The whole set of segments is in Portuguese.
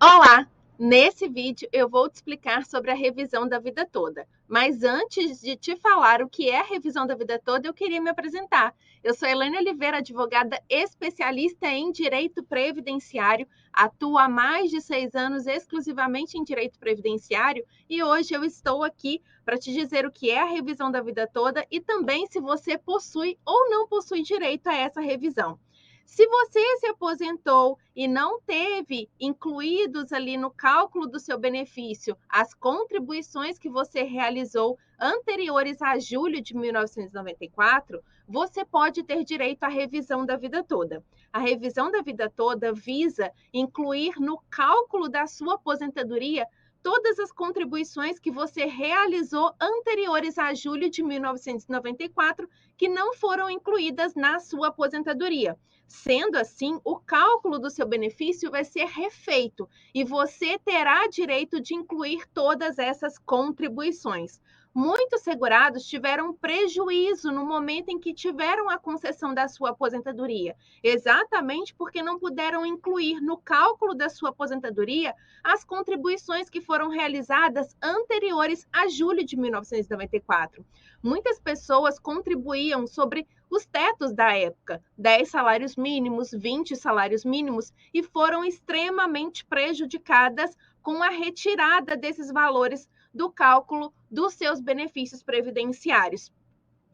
Olá! Nesse vídeo eu vou te explicar sobre a revisão da vida toda. Mas antes de te falar o que é a revisão da vida toda, eu queria me apresentar. Eu sou Elaine Oliveira, advogada especialista em direito previdenciário, atuo há mais de 6 anos exclusivamente em direito previdenciário e hoje eu estou aqui para te dizer o que é a revisão da vida toda e também se você possui ou não possui direito a essa revisão. Se você se aposentou e não teve incluídos ali no cálculo do seu benefício as contribuições que você realizou anteriores a julho de 1994, você pode ter direito à revisão da vida toda. A revisão da vida toda visa incluir no cálculo da sua aposentadoria todas as contribuições que você realizou anteriores a julho de 1994 que não foram incluídas na sua aposentadoria. Sendo assim, o cálculo do seu benefício vai ser refeito e você terá direito de incluir todas essas contribuições. Muitos segurados tiveram prejuízo no momento em que tiveram a concessão da sua aposentadoria, exatamente porque não puderam incluir no cálculo da sua aposentadoria as contribuições que foram realizadas anteriores a julho de 1994. Muitas pessoas contribuíam sobre os tetos da época, 10 salários mínimos, 20 salários mínimos, e foram extremamente prejudicadas com a retirada desses valores do cálculo dos seus benefícios previdenciários.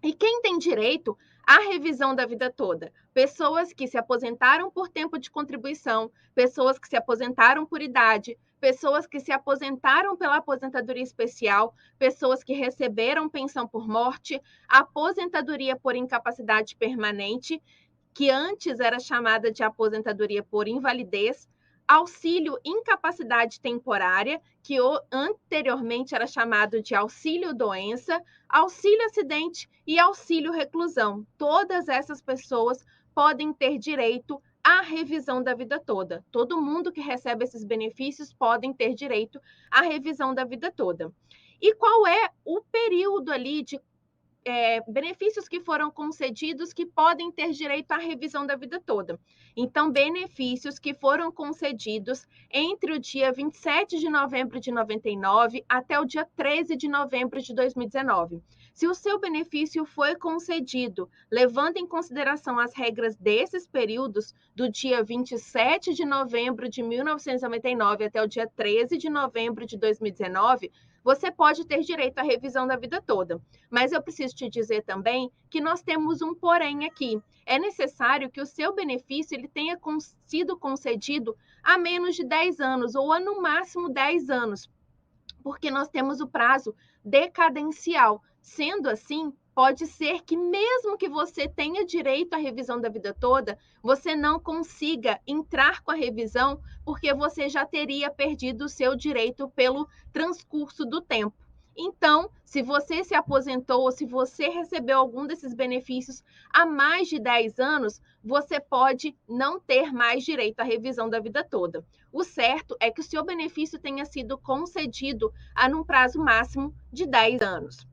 E quem tem direito à revisão da vida toda? Pessoas que se aposentaram por tempo de contribuição, pessoas que se aposentaram por idade, pessoas que se aposentaram pela aposentadoria especial, pessoas que receberam pensão por morte, aposentadoria por incapacidade permanente, que antes era chamada de aposentadoria por invalidez, auxílio incapacidade temporária, que anteriormente era chamado de auxílio doença, auxílio acidente e auxílio reclusão. Todas essas pessoas podem ter direito à revisão da vida toda. Todo mundo que recebe esses benefícios podem ter direito à revisão da vida toda. E qual é o período ali de benefícios que foram concedidos que podem ter direito à revisão da vida toda? Então, benefícios que foram concedidos entre o dia 27 de novembro de 99 até o dia 13 de novembro de 2019. Se o seu benefício foi concedido, levando em consideração as regras desses períodos, do dia 27 de novembro de 1999 até o dia 13 de novembro de 2019, você pode ter direito à revisão da vida toda. Mas eu preciso te dizer também que nós temos um porém aqui. É necessário que o seu benefício ele tenha sido concedido há menos de 10 anos ou a no máximo 10 anos, porque nós temos o prazo decadencial. Sendo assim, pode ser que mesmo que você tenha direito à revisão da vida toda, você não consiga entrar com a revisão porque você já teria perdido o seu direito pelo transcurso do tempo. Então, se você se aposentou ou se você recebeu algum desses benefícios há mais de 10 anos, você pode não ter mais direito à revisão da vida toda. O certo é que o seu benefício tenha sido concedido num prazo máximo de 10 anos.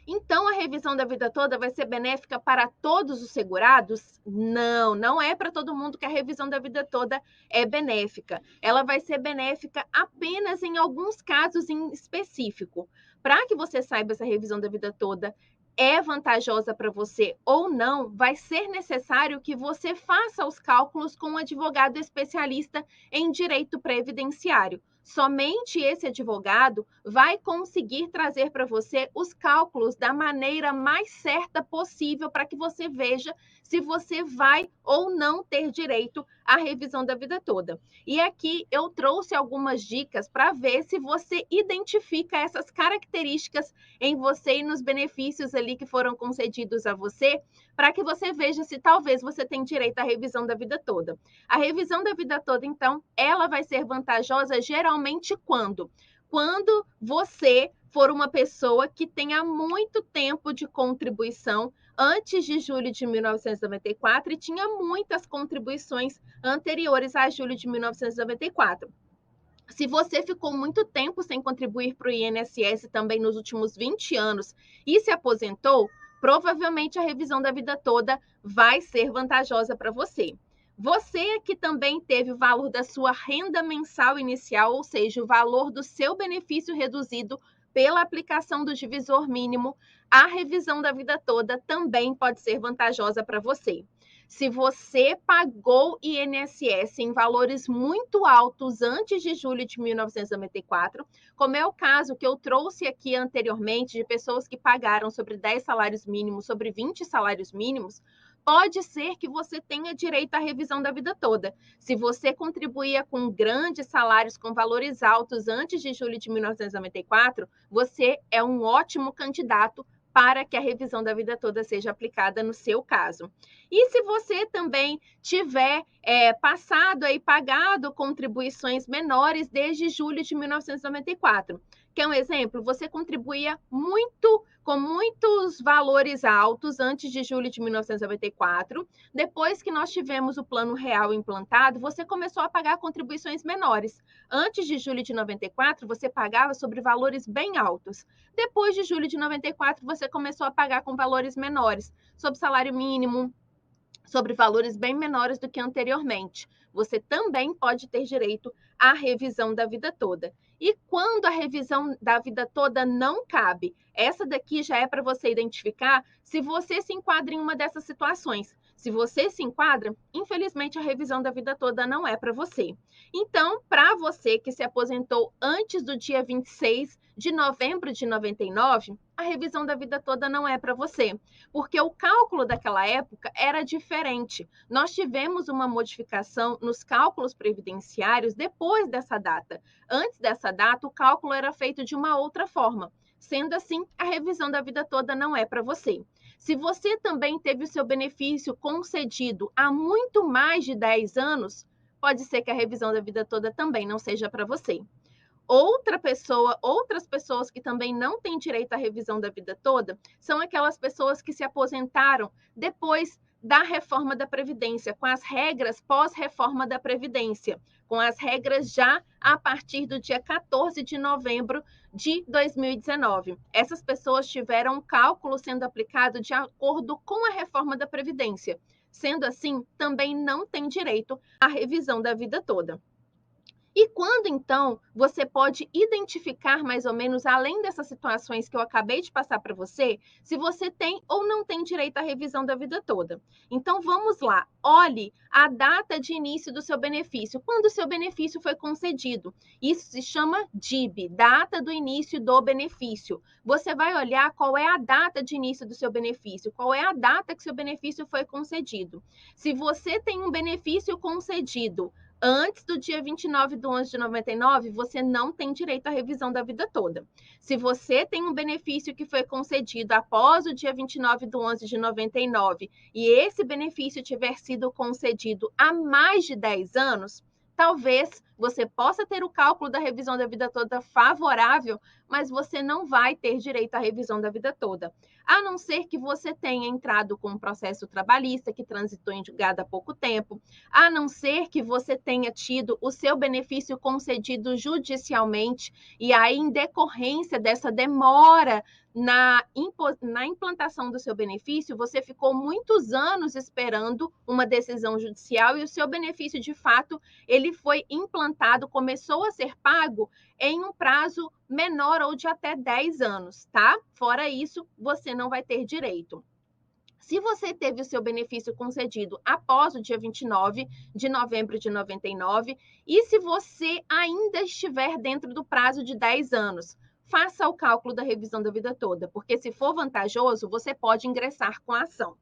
Então, a revisão da vida toda vai ser benéfica para todos os segurados? Não, não é para todo mundo que a revisão da vida toda é benéfica. Ela vai ser benéfica apenas em alguns casos em específico. Para que você saiba se a revisão da vida toda é vantajosa para você ou não, vai ser necessário que você faça os cálculos com um advogado especialista em direito previdenciário. Somente esse advogado vai conseguir trazer para você os cálculos da maneira mais certa possível para que você veja se você vai ou não ter direito à revisão da vida toda. E aqui eu trouxe algumas dicas para ver se você identifica essas características em você e nos benefícios ali que foram concedidos a você, para que você veja se talvez você tem direito à revisão da vida toda. A revisão da vida toda, então, ela vai ser vantajosa geralmente quando? Quando você for uma pessoa que tenha muito tempo de contribuição antes de julho de 1994 e tinha muitas contribuições anteriores a julho de 1994. Se você ficou muito tempo sem contribuir para o INSS também nos últimos 20 anos e se aposentou, provavelmente a revisão da vida toda vai ser vantajosa para você. Você que também teve o valor da sua renda mensal inicial, ou seja, o valor do seu benefício reduzido pela aplicação do divisor mínimo, a revisão da vida toda também pode ser vantajosa para você. Se você pagou INSS em valores muito altos antes de julho de 1994, como é o caso que eu trouxe aqui anteriormente de pessoas que pagaram sobre 10 salários mínimos, sobre 20 salários mínimos, pode ser que você tenha direito à revisão da vida toda. Se você contribuía com grandes salários, com valores altos antes de julho de 1994, você é um ótimo candidato para que a revisão da vida toda seja aplicada no seu caso. E se você também tiver pagado contribuições menores desde julho de 1994, quer um exemplo? Você contribuía com muitos valores altos antes de julho de 1994. Depois que nós tivemos o Plano Real implantado, você começou a pagar contribuições menores. Antes de julho de 94, você pagava sobre valores bem altos. Depois de julho de 94, você começou a pagar com valores menores, sobre salário mínimo, sobre valores bem menores do que anteriormente. Você também pode ter direito à revisão da vida toda. E quando a revisão da vida toda não cabe, essa daqui já é para você identificar se você se enquadra em uma dessas situações. Se você se enquadra, infelizmente a revisão da vida toda não é para você. Então, para você que se aposentou antes do dia 26 de novembro de 99, a revisão da vida toda não é para você, porque o cálculo daquela época era diferente. Nós tivemos uma modificação nos cálculos previdenciários depois dessa data. Antes dessa data, o cálculo era feito de uma outra forma. Sendo assim, a revisão da vida toda não é para você. Se você também teve o seu benefício concedido há muito mais de 10 anos, pode ser que a revisão da vida toda também não seja para você. Outras pessoas que também não têm direito à revisão da vida toda são aquelas pessoas que se aposentaram depois da reforma da Previdência, com as regras pós-reforma da Previdência, com as regras já a partir do dia 14 de novembro de 2019. Essas pessoas tiveram um cálculo sendo aplicado de acordo com a reforma da Previdência. Sendo assim, também não tem direito à revisão da vida toda. E quando, então, você pode identificar mais ou menos, além dessas situações que eu acabei de passar para você, se você tem ou não tem direito à revisão da vida toda. Então, vamos lá. Olhe a data de início do seu benefício, quando o seu benefício foi concedido. Isso se chama DIB, data do início do benefício. Você vai olhar qual é a data de início do seu benefício, qual é a data que seu benefício foi concedido. Se você tem um benefício concedido antes do dia 29 de 11 de 99, você não tem direito à revisão da vida toda. Se você tem um benefício que foi concedido após o dia 29 de 11 de 99 e esse benefício tiver sido concedido há mais de 10 anos, talvez você possa ter o cálculo da revisão da vida toda favorável, mas você não vai ter direito à revisão da vida toda. A não ser que você tenha entrado com um processo trabalhista que transitou em julgado há pouco tempo, a não ser que você tenha tido o seu benefício concedido judicialmente e aí, em decorrência dessa demora na implantação do seu benefício, você ficou muitos anos esperando uma decisão judicial e o seu benefício, de fato, ele foi implantado, começou a ser pago em um prazo menor ou de até 10 anos, tá? Fora isso, você não vai ter direito. Se você teve o seu benefício concedido após o dia 29 de novembro de 99 e se você ainda estiver dentro do prazo de 10 anos, faça o cálculo da revisão da vida toda, porque se for vantajoso, você pode ingressar com a ação.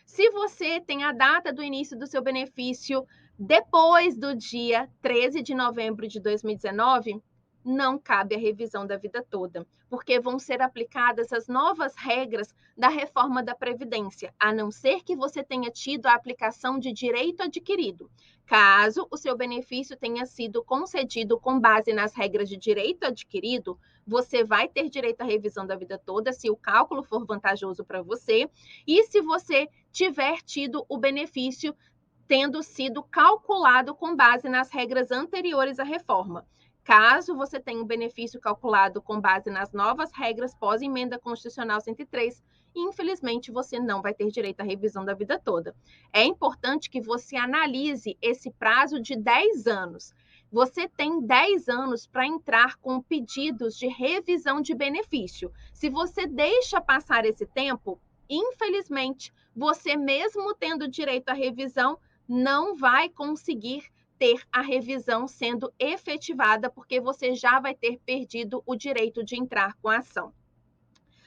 Se você tem a data do início do seu benefício depois do dia 13 de novembro de 2019, não cabe a revisão da vida toda, porque vão ser aplicadas as novas regras da reforma da Previdência, a não ser que você tenha tido a aplicação de direito adquirido. Caso o seu benefício tenha sido concedido com base nas regras de direito adquirido, você vai ter direito à revisão da vida toda, se o cálculo for vantajoso para você, e se você tiver tido o benefício tendo sido calculado com base nas regras anteriores à reforma. Caso você tenha um benefício calculado com base nas novas regras pós-emenda constitucional 103, infelizmente você não vai ter direito à revisão da vida toda. É importante que você analise esse prazo de 10 anos. Você tem 10 anos para entrar com pedidos de revisão de benefício. Se você deixa passar esse tempo, infelizmente, você mesmo tendo direito à revisão, não vai conseguir ter a revisão sendo efetivada, porque você já vai ter perdido o direito de entrar com a ação.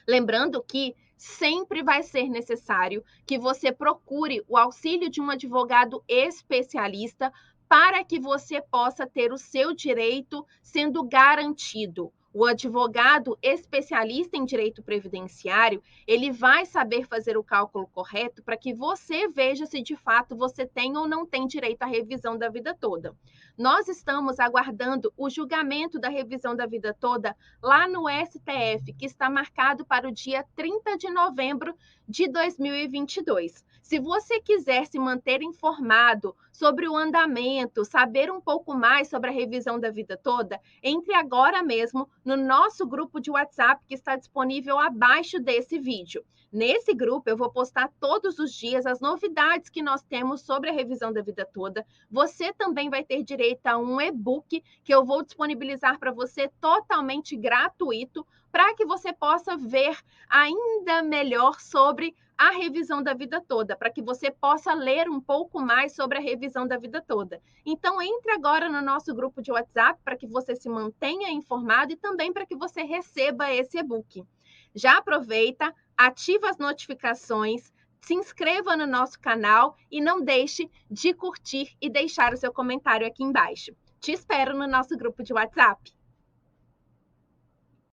Lembrando que sempre vai ser necessário que você procure o auxílio de um advogado especialista para que você possa ter o seu direito sendo garantido. O advogado especialista em direito previdenciário, ele vai saber fazer o cálculo correto para que você veja se de fato você tem ou não tem direito à revisão da vida toda. Nós estamos aguardando o julgamento da revisão da vida toda lá no STF, que está marcado para o dia 30 de novembro de 2022. Se você quiser se manter informado sobre o andamento, saber um pouco mais sobre a revisão da vida toda, entre agora mesmo no nosso grupo de WhatsApp que está disponível abaixo desse vídeo. Nesse grupo, eu vou postar todos os dias as novidades que nós temos sobre a revisão da vida toda. Você também vai ter direito a um e-book que eu vou disponibilizar para você totalmente gratuito, para que você possa ver ainda melhor sobre a revisão da vida toda, para que você possa ler um pouco mais sobre a revisão da vida toda. Então, entre agora no nosso grupo de WhatsApp para que você se mantenha informado e também para que você receba esse e-book. Já aproveita, ativa as notificações, se inscreva no nosso canal e não deixe de curtir e deixar o seu comentário aqui embaixo. Te espero no nosso grupo de WhatsApp.